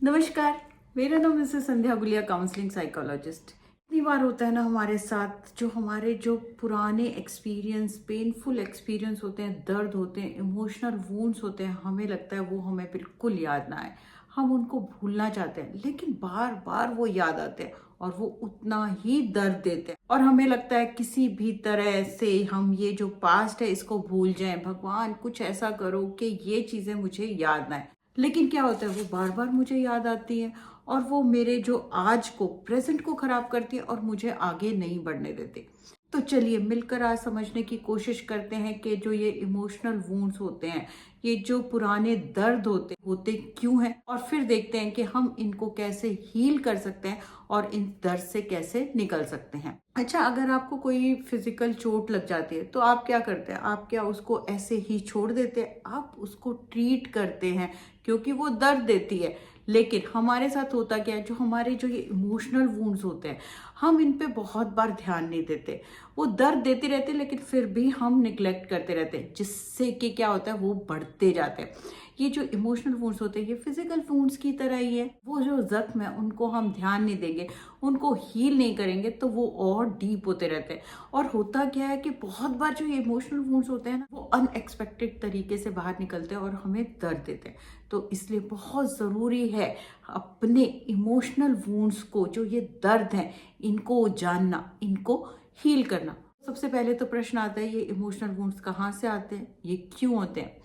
नमस्कार। मेरा नाम मिसेस संध्या गुलिया, काउंसलिंग साइकोलॉजिस्ट। इतनी बार होता है ना हमारे साथ, जो हमारे जो पुराने एक्सपीरियंस, पेनफुल एक्सपीरियंस होते हैं, दर्द होते हैं, इमोशनल वूंड्स होते हैं, हमें लगता है वो हमें बिल्कुल याद ना आए। हम उनको भूलना चाहते हैं, लेकिन बार बार वो याद आते हैं और वो उतना ही दर्द देते हैं। और हमें लगता है किसी भी तरह से हम ये जो पास्ट है इसको भूल जाएं। भगवान कुछ ऐसा करो कि ये चीजें मुझे याद ना आए। लेकिन क्या होता है, वो बार बार मुझे याद आती है और वो मेरे जो आज को, प्रेजेंट को खराब करती है और मुझे आगे नहीं बढ़ने देती। तो चलिए मिलकर आज समझने की कोशिश करते हैं कि जो ये इमोशनल वूंड्स होते हैं, ये जो पुराने दर्द होते क्यों हैं, और फिर देखते हैं कि हम इनको कैसे हील कर सकते हैं और इन दर्द से कैसे निकल सकते हैं। अच्छा, अगर आपको कोई फिजिकल चोट लग जाती है तो आप क्या करते हैं? आप क्या उसको ऐसे ही छोड़ देते हैं? आप उसको ट्रीट करते हैं क्योंकि वो दर्द देती है। लेकिन हमारे साथ होता क्या है, जो हमारे जो ये इमोशनल वूंड्स होते हैं, हम इन पे बहुत बार ध्यान नहीं देते। वो दर्द देते रहते हैं लेकिन फिर भी हम निग्लेक्ट करते रहते हैं, जिससे कि क्या होता है, वो बढ़ते जाते हैं। ये जो इमोशनल वूंड्स होते हैं ये फिजिकल वूंड्स की तरह ही है। वो जो जख्म है उनको हम ध्यान नहीं देंगे, उनको हील नहीं करेंगे तो वो और डीप होते रहते हैं। और होता क्या है कि बहुत बार जो ये इमोशनल वूंड्स होते हैं ना, वो अनएक्सपेक्टेड तरीके से बाहर निकलते हैं और हमें दर्द देते हैं। तो इसलिए बहुत ज़रूरी है अपने इमोशनल वूंड्स को, जो ये दर्द हैं, इनको जानना, इनको हील करना। सबसे पहले तो प्रश्न आता है, ये इमोशनल वुंड्स कहाँ से आते हैं, ये क्यों होते हैं?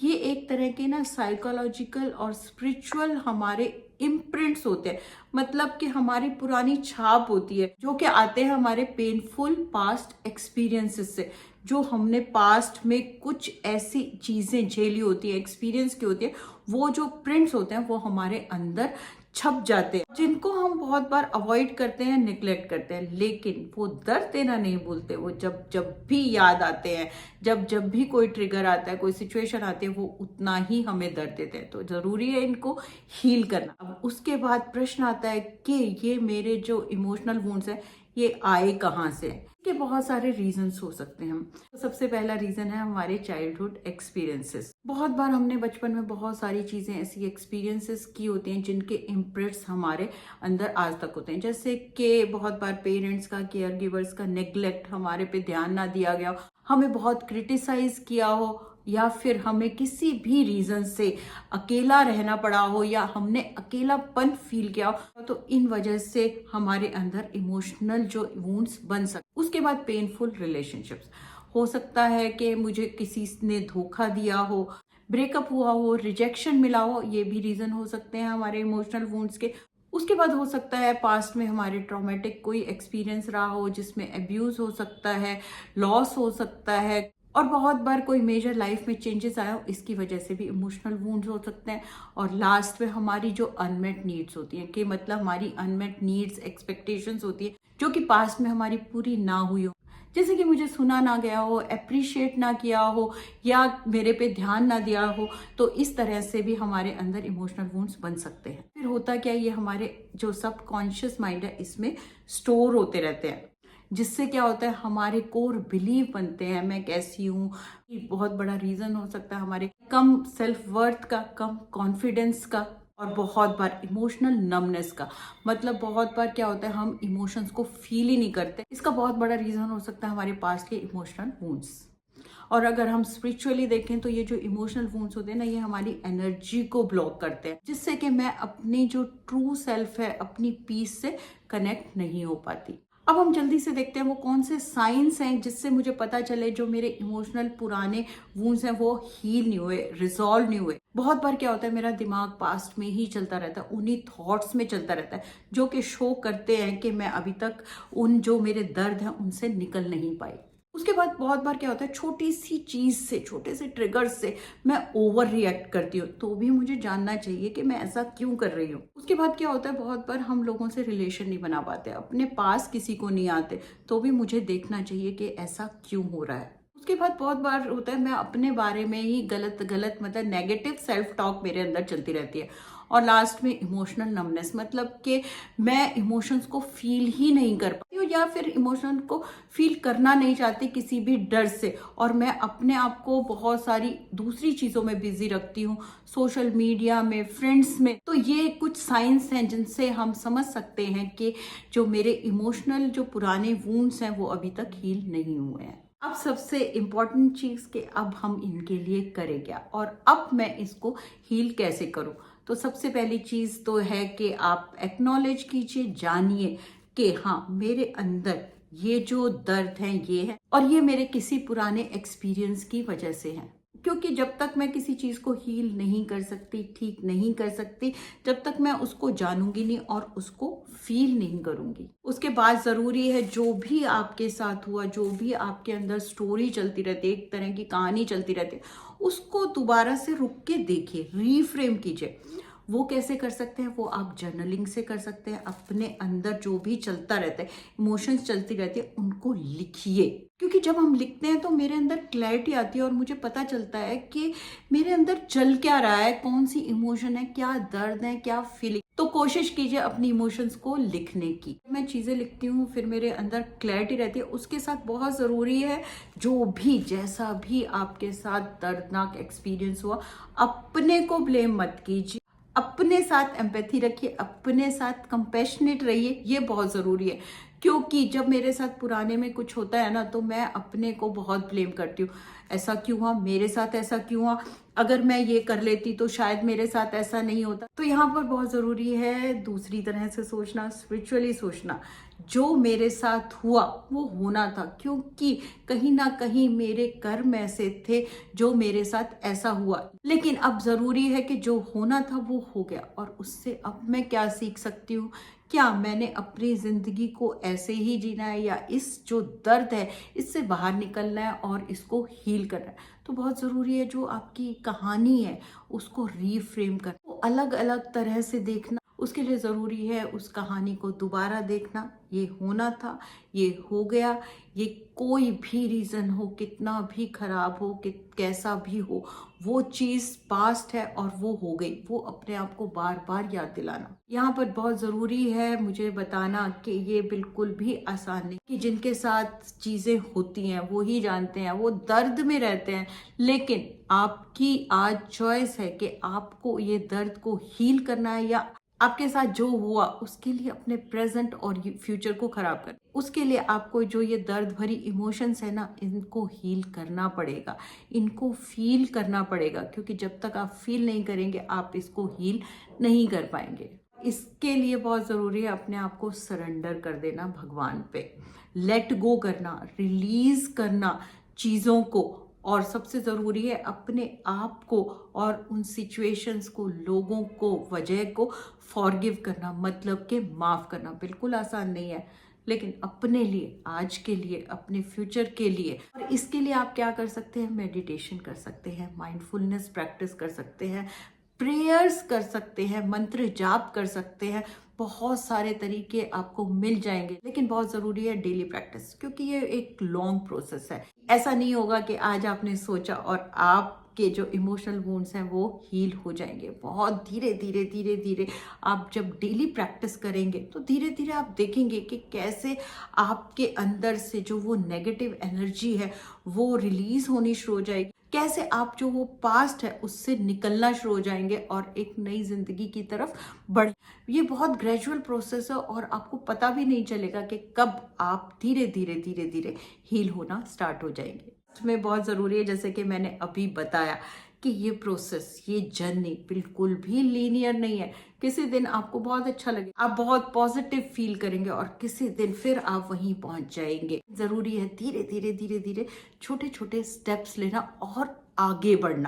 ये एक तरह के ना साइकोलॉजिकल और स्पिरिचुअल हमारे इम्प्रिंट्स होते हैं। मतलब कि हमारी पुरानी छाप होती है, जो कि आते हैं हमारे पेनफुल पास्ट एक्सपीरियंसेस से। जो हमने पास्ट में कुछ ऐसी चीजें झेली होती है, एक्सपीरियंस की होती है, वो जो प्रिंट्स होते हैं वो हमारे अंदर छप जाते हैं, जिनको हम बहुत बार अवॉइड करते हैं, निग्लेक्ट करते हैं। लेकिन वो दर्द देना नहीं भूलते। वो जब जब भी याद आते हैं, जब जब भी कोई ट्रिगर आता है, कोई सिचुएशन आती है, वो उतना ही हमें दर्द देते हैं। तो जरूरी है इनको हील करना। अब उसके बाद प्रश्न आता है कि ये मेरे जो इमोशनल वुंड्स है ये आए कहाँ से? इसके बहुत सारे रीजंस हो सकते हैं। तो सबसे पहला रीजन है हमारे चाइल्डहुड एक्सपीरियंसेस। बहुत बार हमने बचपन में बहुत सारी चीजें ऐसी एक्सपीरियंसेस की होती हैं जिनके इम्प्रिंट्स हमारे अंदर आज तक होते हैं। जैसे कि बहुत बार पेरेंट्स का, केयर गिवर्स का नेग्लेक्ट, हमारे पे ध्यान ना दिया गया, हमें बहुत क्रिटिसाइज किया हो, या फिर हमें किसी भी रीजन से अकेला रहना पड़ा हो, या हमने अकेलापन फील किया हो, तो इन वजह से हमारे अंदर इमोशनल जो वुंड्स बन सकते। उसके बाद पेनफुल रिलेशनशिप्स। हो सकता है कि मुझे किसी ने धोखा दिया हो, ब्रेकअप हुआ हो, रिजेक्शन मिला हो, ये भी रीजन हो सकते हैं हमारे इमोशनल वुंड्स के। उसके बाद हो सकता है पास्ट में हमारे ट्रॉमेटिक कोई एक्सपीरियंस रहा हो, जिसमें अब्यूज हो सकता है, लॉस हो सकता है, और बहुत बार कोई मेजर लाइफ में चेंजेस आया हो, इसकी वजह से भी इमोशनल वुंड्स हो सकते हैं। और लास्ट में हमारी जो अनमेट नीड्स होती हैं, कि मतलब हमारी अनमेट नीड्स, एक्सपेक्टेशंस होती है जो कि पास्ट में हमारी पूरी ना हुई हो। जैसे कि मुझे सुना ना गया हो, अप्रिशिएट ना किया हो, या मेरे पे ध्यान ना दिया हो, तो इस तरह से भी हमारे अंदर इमोशनल वुंड्स बन सकते हैं। फिर होता क्या है, ये हमारे जो सबकॉन्शियस माइंड है इसमें स्टोर होते रहते हैं, जिससे क्या होता है, हमारे कोर बिलीव बनते हैं, मैं कैसी हूँ। बहुत बड़ा रीजन हो सकता है हमारे कम सेल्फ वर्थ का, कम कॉन्फिडेंस का, और बहुत बार इमोशनल नमनेस का। मतलब बहुत बार क्या होता है, हम इमोशंस को फील ही नहीं करते। इसका बहुत बड़ा रीजन हो सकता है हमारे पास्ट के इमोशनल वुंड्स। और अगर हम स्पिरिचुअली देखें तो ये जो इमोशनल वुंड्स होते हैं ना, ये हमारी एनर्जी को ब्लॉक करते हैं, जिससे कि मैं अपनी जो ट्रू सेल्फ है, अपनी पीस से कनेक्ट नहीं हो पाती। अब हम जल्दी से देखते हैं वो कौन से साइंस हैं जिससे मुझे पता चले जो मेरे इमोशनल पुराने वुंड्स हैं वो हील नहीं हुए, रिजॉल्व नहीं हुए। बहुत बार क्या होता है, मेरा दिमाग पास्ट में ही चलता रहता है, उन्हीं थॉट्स में चलता रहता है, जो कि शो करते हैं कि मैं अभी तक उन जो मेरे दर्द हैं उनसे निकल नहीं पाई। उसके बाद बहुत बार क्या होता है, छोटी सी चीज से, छोटे से ट्रिगर से मैं ओवर रिएक्ट करती हूँ। तो भी मुझे जानना चाहिए कि मैं ऐसा क्यों कर रही हूँ। उसके बाद क्या होता है, बहुत बार हम लोगों से रिलेशन नहीं बना पाते, अपने पास किसी को नहीं आते, तो भी मुझे देखना चाहिए कि ऐसा क्यों हो रहा है। उसके बाद बहुत बार होता है, मैं अपने बारे में ही गलत गलत, मतलब नेगेटिव सेल्फ टॉक मेरे अंदर चलती रहती है, और लास्ट में इमोशनल नमनेस, मतलब कि मैं इमोशंस को फील ही नहीं कर पाती हूँ या फिर इमोशन को फील करना नहीं चाहती किसी भी डर से, और मैं अपने आप को बहुत सारी दूसरी चीज़ों में बिजी रखती हूँ, सोशल मीडिया में, फ्रेंड्स में। तो ये कुछ साइंस हैं जिनसे हम समझ सकते हैं कि जो मेरे इमोशनल जो पुराने वूंड्स हैं वो अभी तक हील नहीं हुए हैं। अब सबसे इम्पॉर्टेंट चीज़ कि अब हम इनके लिए करें क्या, और अब मैं इसको हील कैसे करूं। तो सबसे पहली चीज़ तो है कि आप एक्नॉलेज कीजिए, जानिए कि हाँ, मेरे अंदर ये जो दर्द है ये है, और ये मेरे किसी पुराने एक्सपीरियंस की वजह से है। क्योंकि जब तक मैं किसी चीज़ को हील नहीं कर सकती, ठीक नहीं कर सकती, जब तक मैं उसको जानूंगी नहीं और उसको फील नहीं करूंगी। उसके बाद ज़रूरी है जो भी आपके साथ हुआ, जो भी आपके अंदर स्टोरी चलती रहती है, एक तरह की कहानी चलती रहती है, उसको दोबारा से रुक के देखिए, रीफ्रेम कीजिए। वो कैसे कर सकते हैं? वो आप जर्नलिंग से कर सकते हैं। अपने अंदर जो भी चलता रहता है, इमोशंस चलती रहती है, उनको लिखिए। क्योंकि जब हम लिखते हैं तो मेरे अंदर क्लैरिटी आती है और मुझे पता चलता है कि मेरे अंदर चल क्या रहा है, कौन सी इमोशन है, क्या दर्द है, क्या फीलिंग। तो कोशिश कीजिए अपनी इमोशंस को लिखने की। मैं चीज़ें लिखती हूँ, फिर मेरे अंदर क्लैरिटी रहती है। उसके साथ बहुत ज़रूरी है, जो भी जैसा भी आपके साथ दर्दनाक एक्सपीरियंस हुआ, अपने को ब्लेम मत कीजिए, अपने साथ एम्पैथी रखिए, अपने साथ कंपैशनेट रहिए। ये बहुत ज़रूरी है, क्योंकि जब मेरे साथ पुराने में कुछ होता है ना, तो मैं अपने को बहुत ब्लेम करती हूँ। ऐसा क्यों हुआ, मेरे साथ ऐसा क्यों हुआ, अगर मैं ये कर लेती तो शायद मेरे साथ ऐसा नहीं होता। तो यहाँ पर बहुत ज़रूरी है दूसरी तरह से सोचना, स्पिरिचुअली सोचना। जो मेरे साथ हुआ वो होना था, क्योंकि कहीं ना कहीं मेरे कर्म ऐसे थे जो मेरे साथ ऐसा हुआ। लेकिन अब ज़रूरी है कि जो होना था वो हो गया, और उससे अब मैं क्या सीख सकती हूँ। क्या मैंने अपनी ज़िंदगी को ऐसे ही जीना है, या इस जो दर्द है इससे बाहर निकलना है और इसको हील करना है। तो बहुत ज़रूरी है जो आपकी कहानी है उसको रीफ्रेम करना, वो अलग अलग तरह से देखना। उसके लिए ज़रूरी है उस कहानी को दोबारा देखना। ये होना था, ये हो गया, ये कोई भी रीज़न हो, कितना भी खराब हो, कि कैसा भी हो, वो चीज़ पास्ट है और वो हो गई। वो अपने आप को बार बार याद दिलाना। यहाँ पर बहुत ज़रूरी है मुझे बताना कि ये बिल्कुल भी आसान नहीं, कि जिनके साथ चीज़ें होती हैं वो ही जानते हैं, वो दर्द में रहते हैं। लेकिन आपकी आज चॉइस है कि आपको ये दर्द को हील करना है, या आपके साथ जो हुआ उसके लिए अपने प्रेजेंट और फ्यूचर को खराब कर। उसके लिए आपको जो ये दर्द भरी इमोशंस है ना, इनको हील करना पड़ेगा, इनको फील करना पड़ेगा। क्योंकि जब तक आप फील नहीं करेंगे आप इसको हील नहीं कर पाएंगे। इसके लिए बहुत ज़रूरी है अपने आप को सरेंडर कर देना भगवान पे, लेट गो करना, रिलीज करना चीज़ों को। और सबसे ज़रूरी है अपने आप को और उन सिचुएशंस को, लोगों को, वजह को फॉरगिव करना, मतलब कि माफ़ करना। बिल्कुल आसान नहीं है, लेकिन अपने लिए, आज के लिए, अपने फ्यूचर के लिए। और इसके लिए आप क्या कर सकते हैं? मेडिटेशन कर सकते हैं, माइंडफुलनेस प्रैक्टिस कर सकते हैं, प्रेयर्स कर सकते हैं, मंत्र जाप कर सकते हैं। बहुत सारे तरीके आपको मिल जाएंगे, लेकिन बहुत ज़रूरी है डेली प्रैक्टिस, क्योंकि ये एक लॉन्ग प्रोसेस है। ऐसा नहीं होगा कि आज आपने सोचा और आपके जो इमोशनल वुंड्स हैं वो हील हो जाएंगे। बहुत धीरे धीरे धीरे धीरे आप जब डेली प्रैक्टिस करेंगे तो धीरे धीरे आप देखेंगे कि कैसे आपके अंदर से जो वो नेगेटिव एनर्जी है वो रिलीज होनी शुरू हो जाएगी, कैसे आप जो वो पास्ट है उससे निकलना शुरू हो जाएंगे और एक नई जिंदगी की तरफ बढ़। ये बहुत ग्रेजुअल प्रोसेस है और आपको पता भी नहीं चलेगा कि कब आप धीरे धीरे धीरे धीरे हील होना स्टार्ट हो जाएंगे। इसमें बहुत ज़रूरी है, जैसे कि मैंने अभी बताया, कि ये प्रोसेस, ये जर्नी बिल्कुल भी लीनियर नहीं है। किसी दिन आपको बहुत अच्छा लगे, आप बहुत पॉजिटिव फील करेंगे, और किसी दिन फिर आप वहीं पहुंच जाएंगे। ज़रूरी है धीरे धीरे धीरे धीरे छोटे छोटे स्टेप्स लेना और आगे बढ़ना।